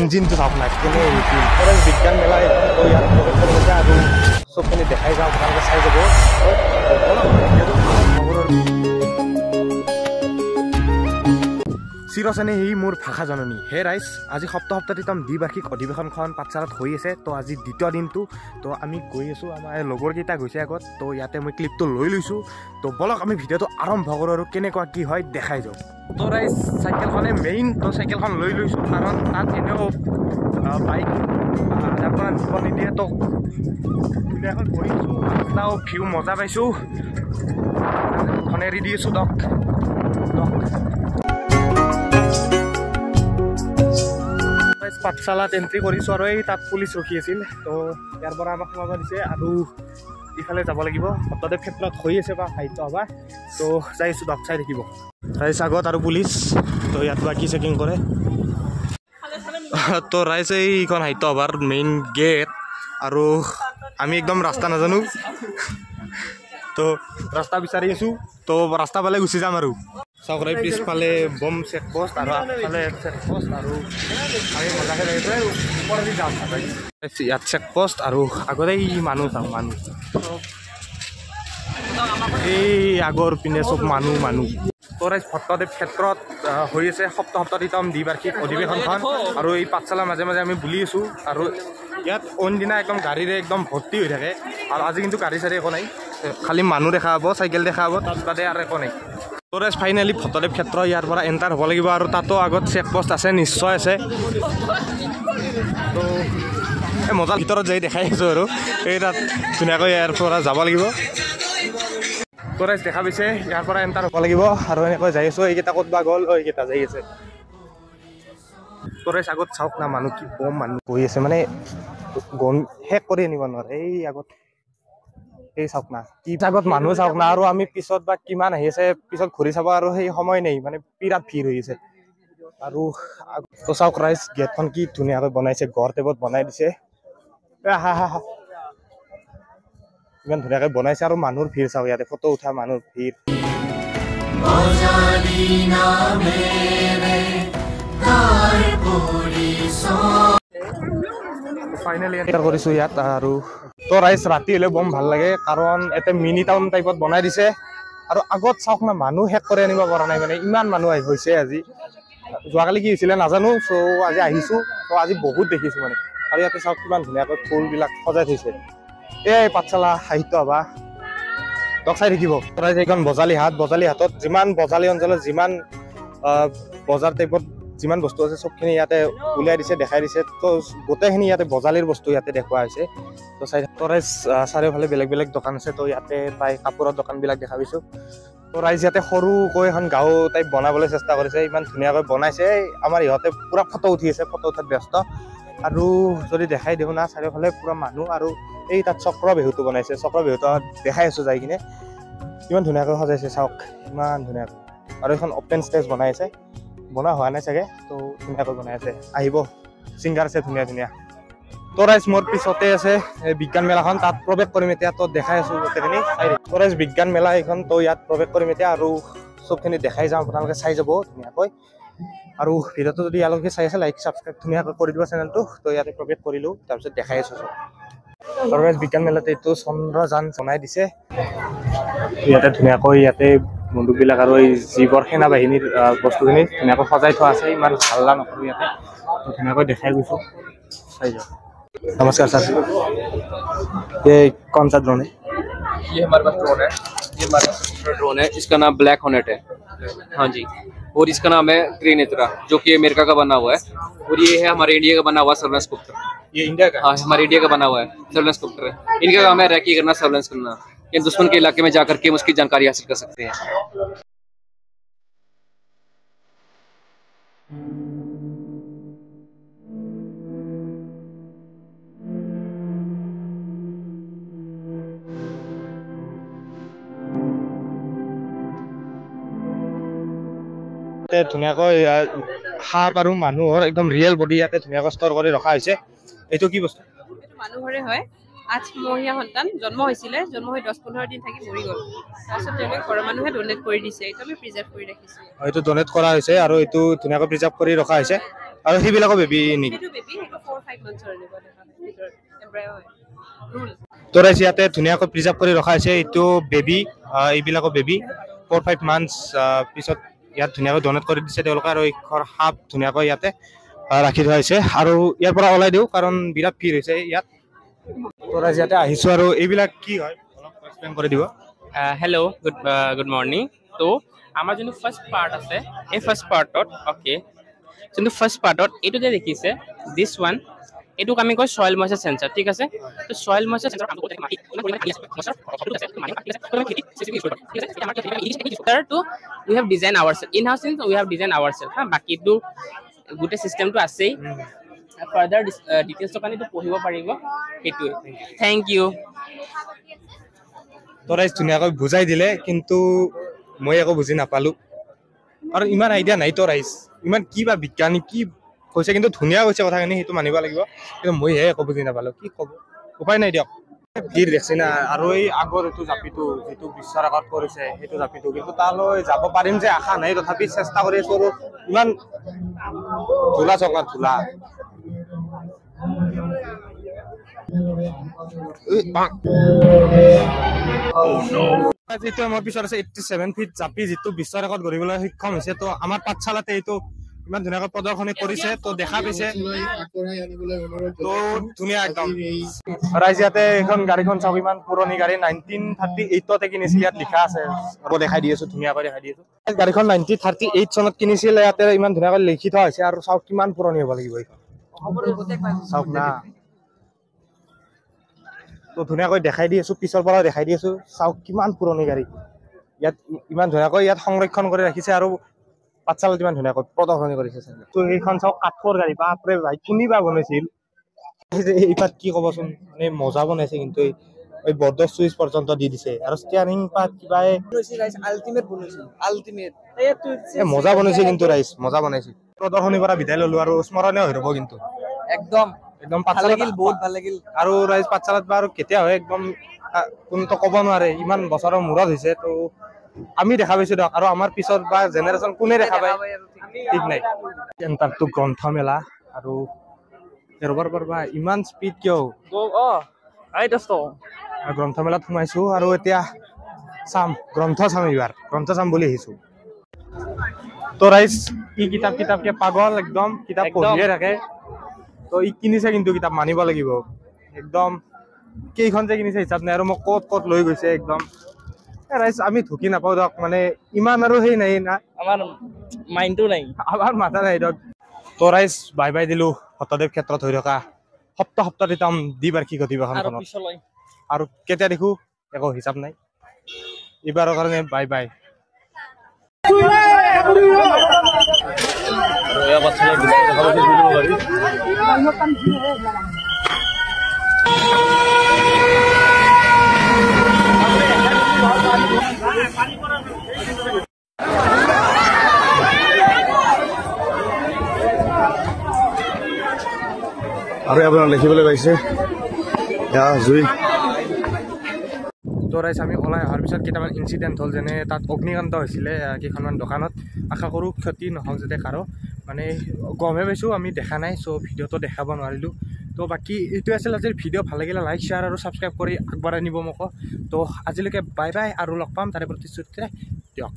ইঞ্জিনটো চাওক না কেনে বিজ্ঞান মেলা তো ইয়াত আৰু চবখিনি দেখাই যাওঁ আপোনালোকে চাই যাব চিৰচেনে সি মোৰ ভাষা জননী হে ৰাইজ আজি সপ্তাহটিতম দ্বিবাৰ্ষিক অধিৱেশনখন পাঠশালাত হৈ আছে তো আজি দ্বিতীয় দিনটো তো আমি গৈ আছোঁ আমাৰ লগৰকেইটা গৈছে আগত তো ইয়াতে মই ক্লিপটো লৈ লৈছোঁ তো বলক আমি ভিডিঅ'টো আৰম্ভ কৰোঁ আৰু কেনেকুৱা কি হয় দেখাই যাওঁ তো ৰাইজ চাইকেলখনে মেইন তো চাইকেলখন লৈ লৈছোঁ কাৰণ তাত এনেও বাইক তাৰ পৰা নিব নিদিয়ে তো এখন গৈছোঁ ৰাস্তাও ভিউ মজা পাইছোঁ খনেৰি দি আছোঁ দক পাঠশালাত এন্ট্ৰি কৰিছোঁ আৰু এই তাত পুলিচ ৰখি আছিল তো ইয়াৰ পৰা আমাক সোমাব দিছে আৰু ইফালে যাব লাগিব সপ্তাহতে ক্ষেত্ৰত হৈ আছে বা সাহিত্য সভা তো যাইছোঁ দক চাই থাকিব ৰাইজ আগত আৰু পুলিচ তো ইয়াত বাকী চেকিং কৰে তো ৰাইজ এইখন সাহিত্য সভাৰ মেইন গেট আৰু আমি একদম ৰাস্তা নাজানো তো ৰাস্তা বিচাৰি আছোঁ তো ৰাস্তা পালে গুচি যাম আৰু চাওক ৰাইজ পিছফালে বম চেক পোষ্ট আৰু আগফালে চেক পোষ্ট আৰু আমি মজাকৈ লাগিছে ওপৰেদি যাম ইয়াত চেক পোষ্ট আৰু আগতে মানুহ চাওঁ মানুহ এই আগৰ পিনে চব মানুহ তো ৰাইজ ভট্টদেৱ ক্ষেত্ৰত হৈ আছে সপ্তাহটিতম দ্বিবাৰ্ষিক অধিৱেশনখন আৰু এই পাঠশালাৰ মাজে মাজে আমি বুলি আছোঁ আৰু ইয়াত অইনদিনা একদম গাড়ীৰে একদম ভৰ্তি হৈ থাকে আৰু আজি কিন্তু গাড়ী চাড়ী একো নাই খালি মানুহ দেখা হ'ব চাইকেল দেখা হ'ব তাত বাদে আৰু একো নাই তো ৰাইজ ফাইনেলি ভট্টদেৱ ক্ষেত্ৰ ইয়াৰ পৰা এণ্টাৰ হ'ব লাগিব আৰু তাতো আগত চেক পোষ্ট আছে নিশ্চয় আছে তো এই মজাৰ ভিতৰত যাই দেখাই আছোঁ আৰু এই তাত ধুনীয়াকৈ ইয়াৰ পৰা যাব লাগিব তো ৰাইজ দেখা পাইছে ইয়াৰ পৰা এণ্টাৰ হ'ব লাগিব আৰু এনেকৈ যাই আছোঁ এইকেইটা ক'ত বা গ'ল এইকেইটা যাই আছে তো ৰাইজ আগত চাওক না মানুহ কি বম মানুহ বহি আছে মানে গন শেষ কৰি আনিব নোৱাৰে এই আগত এই চাওক না কি আগত মানুহ চাওক না আৰু আমি পিছত বা কিমান আহি আছে পিছত ঘূৰি চাব আৰু সেই সময় নাই মানে বিৰাট ভিৰ হৈ আছে আৰু তো চাওক ৰাইজ গেটখন কি ধুনীয়াকৈ বনাইছে ঘৰ টাইপত বনাই দিছে ইমান ধুনীয়াকৈ বনাইছে আৰু মানুহৰ ভিৰ চাওক ইয়াতে ফটো উঠা মানুহৰ ভিৰ ফাইনেলি এণ্টাৰ কৰিছোঁ ইয়াত আৰু তো ৰাইজ ৰাতি হ'লে বম ভাল লাগে কাৰণ ইয়াতে মিনি টাউন টাইপত বনাই দিছে আৰু আগত চাওক না মানুহ শেষ কৰি আনিব পৰা নাই মানে ইমান মানুহ হৈছে আজি যোৱাকালি কি হৈছিলে নাজানো চ' আজি আহিছোঁ তো আজি বহুত দেখিছোঁ মানে আৰু ইয়াতে চাওক কিমান ধুনীয়াকৈ ফুলবিলাক সজাই থৈছে এই পাঠশালা সাহিত্য সভা দক চাই থাকিব ৰাইজ এইখন বজালী হাটত যিমান বজালী অঞ্চলত যিমান বজাৰ টাইপত যিমান বস্তু আছে চবখিনি ইয়াতে উলিয়াই দিছে দেখাই দিছে তো গোটেইখিনি ইয়াতে বজালীৰ বস্তু ইয়াতে দেখুওৱা হৈছে তো ৰাইজ চাৰিওফালে বেলেগ বেলেগ দোকান আছে তো ইয়াতে প্ৰায় কাপোৰৰ দোকানবিলাক দেখা পাইছোঁ তো ৰাইজ ইয়াতে সৰুকৈ এখন গাঁও টাইপ বনাবলৈ চেষ্টা কৰিছে ইমান ধুনীয়াকৈ বনাইছে আমাৰ ইহঁতে পূৰা ফটো উঠি আছে ফটো উঠাত ব্যস্ত আৰু যদি দেখাই দিওঁ না চাৰিওফালে পূৰা মানুহ আৰু এই তাত চক্ৰ বিহুটো বনাইছে চক্ৰ বিহুটো দেখাই আছোঁ যাই কিনে ইমান ধুনীয়াকৈ সজাইছে চাওক ইমান ধুনীয়াকৈ আৰু এখন অপেন ষ্টেজ বনাই আছে বনোৱা হোৱা নাই চাগে তো ধুনীয়াকৈ বনাই আছে আহিব ছিংগাৰ আছে ধুনীয়া তো ৰাইজ মোৰ পিছতে আছে বিজ্ঞান মেলাখন তাত প্ৰৱেশ কৰিম এতিয়া তো দেখাই আছোঁ গোটেইখিনি তো ৰাইজ বিজ্ঞান মেলা এইখন তো ইয়াত প্ৰৱেশ কৰিম এতিয়া আৰু চবখিনি দেখাই যাওঁ আপোনালোকে চাই যাব ধুনীয়াকৈ আৰু ভিডিঅ'টো যদি ইয়ালৈকে চাই আছে লাইক ছাবস্ক্ৰাইব ধুনীয়াকৈ কৰি দিব চেনেলটো তো ইয়াতে প্ৰৱেশ কৰিলোঁ তাৰপিছত দেখাই আছোঁ চব আৰু ৰাইজ বিজ্ঞান মেলাতে এইটো চন্দ্ৰযান বনাই দিছে ইয়াতে ধুনীয়াকৈ ইয়াতে বন্দুকবিলাক আৰু এই যিবোৰ সেনা বাহিনীৰ বস্তুখিনি ধুনীয়াকৈ সজাই থোৱা আছে ইমান হাল্লা নকৰোঁ ইয়াতে ধুনীয়াকৈ দেখাই গৈছোঁ চাই যাওক नमस्कार सर ये कौन सा ड्रोन है ये हमारे पास ड्रोन है ये हमारे पास ड्रोन है इसका नाम ब्लैक हॉर्नेट है हाँ जी और इसका नाम है त्रिनेत्रा जो कि अमेरिका का बना हुआ है और ये है हमारे इंडिया का बना हुआ सर्वेलेंस कॉप्टर ये इंडिया का हाँ हमारे इंडिया का बना हुआ है सर्वेलेंस कॉप्टर है इनका काम है रैकी करना सर्वेलेंस करना ये दुश्मन के इलाके में जाकर के उसकी जानकारी हासिल कर सकते हैं ধুনীয়াকৈ সাপ আৰু মানুহৰ একদম ৰিয়েল বডি ইয়াতে ধুনীয়াকৈ ষ্টৰ কৰি ৰখা হৈছে এইটো কি বস্তু মানুহৰে হয় 8 মহীয়া সন্তান জন্ম হৈছিলে জন্ম হৈ 10-15 দিন থাকি মৰি গ'ল তাৰপিছত তেওঁলোকে ঘৰৰ মানুহে ডোনেট কৰি দিছে এইটো আমি প্ৰিজাৰ্ভ কৰি ৰাখিছোঁ এইটো ডোনেট কৰা হৈছে আৰু এইটো ধুনীয়াকৈ প্ৰিজাৰ্ভ কৰি ৰখা হৈছে আৰু সেইবিলাকো বেবি নেকি সেইটো বেবি সেইটো 4-5 মান্থছৰ এনেকুৱা দেখা ভিতৰত এমব্ৰায়ো হয় ৰুল তো ৰাইজ ইয়াতে ধুনীয়াকৈ প্ৰিজাৰ্ভ কৰি ৰখা হৈছে এইটো বেবি এইবিলাকো বেবি 4-5 মান্থছ পিছত ইয়াত ধুনীয়াকৈ ডনেট কৰি দিছে তেওঁলোকে আৰু এইখন সাপ ধুনীয়াকৈ ইয়াতে ৰাখি থোৱা হৈছে আৰু ইয়াৰ পৰা ওলাই দিওঁ কাৰণ বিৰাট ভিৰ হৈছে ইয়াত তো ৰাইজ ইয়াতে আহিছোঁ আৰু এইবিলাক কি হয় অলপ এক্সপ্লেইন কৰি দিব Hello, good morning. So, আমাৰ যোনটো ফাৰ্ষ্ট পাৰ্ট আছে এই ফাৰ্ষ্ট পাৰ্টত ওকে যোনটো ফাৰ্ষ্ট পাৰ্টত এইটো যে দেখিছে দিছ ওৱান এইটোক আমি কয় সয়েল ময়েশ্চাৰ সেন্সৰ ঠিক আছে তো সয়েল ময়েশ্চাৰ সেন্সৰ আমি মাটি ইমান পৰিমাণে আছে ময়েশ্চাৰ সবটো আছে মানে মাটি আছে তো আমি খেতি স্পেসিফিক ইউজ কৰোঁ ঠিক আছে এটা আমাৰ খেতি তো we have design ourselves in house we have design ourselves হা বাকিটো গোটে সিস্টেমটো আছেই ফাৰ্দাৰ ডিটেইলছ কাৰণে তো পঢ়িব পাৰিব সেইটোৱে থ্যাংক ইউ তো ৰাইজ ধুনীয়াকৈ বুজাই দিলে কিন্তু মই একো বুজি নাপালোঁ আৰু ইমান আইডিয়া নাই তো ৰাইজ ইমান কি বা বিজ্ঞানী কি কৈছে কিন্তু ধুনীয়া কৈছে কথাখিনি সেইটো মানিব লাগিব কিন্তু মইহে একো বুজি নাপালোঁ কি ক'ব উপায় নাই দিয়ক ভিৰ দেখছি না আৰু এই আগৰ এইটো জাপিটো যিটো বিশ্বৰ আগত কৰিছে সেইটো জাপিটো কিন্তু তালৈ যাব পাৰিম যে আশা নাই তথাপি চেষ্টা কৰি আছোঁ আৰু ইমান ধূলা চকা ধূলা যিটো আমাৰ পিছত আছে 87 ফিট জাপি যিটো বিশ্বৰ ৰেকৰ্ড গঢ়িবলৈ সক্ষম হৈছে তো আমাৰ পাঠশালাতে এইটো ইমান ধুনীয়াকৈ প্ৰদৰ্শনী কৰিছে তো দেখা পাইছে তো ধুনীয়া একদম ৰাইজ ইয়াতে এইখন গাড়ীখন চাওক ইমান পুৰণি গাড়ী 1938তে কিনিছিল ইয়াত লিখা আছে দেখাই দি আছো ধুনীয়াকৈ দেখাই দি আছো গাড়ীখন 1938 চনত কিনিছিল ইয়াতে ইমান ধুনীয়াকৈ লিখি থোৱা হৈছে আৰু চাওক কিমান পুৰণি হ'ব লাগিব এইখন চাওক না তো ধুনীয়াকৈ দেখাই দি আছো পিছৰ পৰা দেখাই দি আছো চাওক কিমান পুৰণি গাড়ী ইয়াত ইমান ধুনীয়াকৈ ইয়াত সংৰক্ষণ কৰি ৰাখিছে আৰু পাঠশালাত ইমান ধুনীয়াকৈ প্ৰদৰ্শনী কৰিছে তো এইখন চাওক কাঠৰ গাড়ী বাপৰে ভাই কোনিবা বনাইছিল এইপাত কি ক'বচোন মানে মজা বনাইছে কিন্তু এই বৰ্ডৰ চুইচ পৰ্যন্ত দি দিছে আৰু ষ্টিয়াৰিং পাত কিবা আল্টিমেট বনাইছিল আল্টিমেট মজা বনাইছে কিন্তু ৰাইজ মজা বনাইছে প্ৰদৰ্শনীৰ পৰা বিদায় ললো আৰু স্মৰণীয় হৈ ৰ'ব কিন্তু একদম একদম ভাল লাগিল বহুত ভাল লাগিল আৰু ৰাইজ পাঠশালাত বাৰু কেতিয়া হয় একদম কোনটো ক'ব নোৱাৰে ইমান বছৰৰ মূৰত হৈছে তো আমি দেখা পাইছো দিয়ক আৰু আমাৰ পিছত বা জেনেৰেশ্যন কোনে দেখা পায় ঠিক নাই চেণ্টাৰটো গ্ৰন্থমেলা আৰু ৰবাৰ পাৰবা ইমান স্পীড কিয় গ্ৰন্থমেলাত সোমাইছো আৰু এতিয়া চাম গ্ৰন্থ চাম এইবাৰ গ্ৰন্থ চাম বুলি আহিছো তো ৰাইজ ই কিতাপকে পাগল একদম কিতাপ পঢ়িয়ে থাকে তো ই কিনিছে কিন্তু কিতাপ মানিব লাগিব একদম কেইখন যে কিনিছে হিচাপ নাই আৰু মোক ক'ত লৈ গৈছে একদম ৰাইজ আমি ঢুকি নাপাওঁ দিয়ক মানে ইমান আৰু সেই নাই না আমাৰ মাইণ্ডটো নাই আমাৰ মাথা নাই দিয়ক তো ৰাইজ বাই বাই দিলো শতদেৱ ক্ষেত্ৰত হৈ থকা সপ্তাহ দ্বিবাৰ্ষিক অধিৱেশনখনত আৰু কেতিয়া দেখো একো হিচাপ নাই এইবাৰৰ কাৰণে বাই বাই আৰু আপোনাৰ দেখিবলৈ পাইছে জুই তো ৰাইজ আমি ওলাই অহাৰ পিছত কেইটামান ইনচিডেণ্ট হ'ল যেনে তাত অগ্নিকাণ্ড হৈছিলে কেইখনমান দোকানত আশা কৰোঁ ক্ষতি নহওক যাতে কাৰো মানে গমহে পাইছোঁ আমি দেখা নাই চ' ভিডিঅ'টো দেখাব নোৱাৰিলোঁ তো বাকী এইটোৱে আছিল আজিৰ ভিডিঅ' ভাল লাগিলে লাইক শ্বেয়াৰ আৰু ছাবস্ক্ৰাইব কৰি আগবঢ়াই নিব মোক তো আজিলৈকে বাই বাই আৰু লগ পাম তাৰে প্ৰতিশ্ৰুতি দিয়ক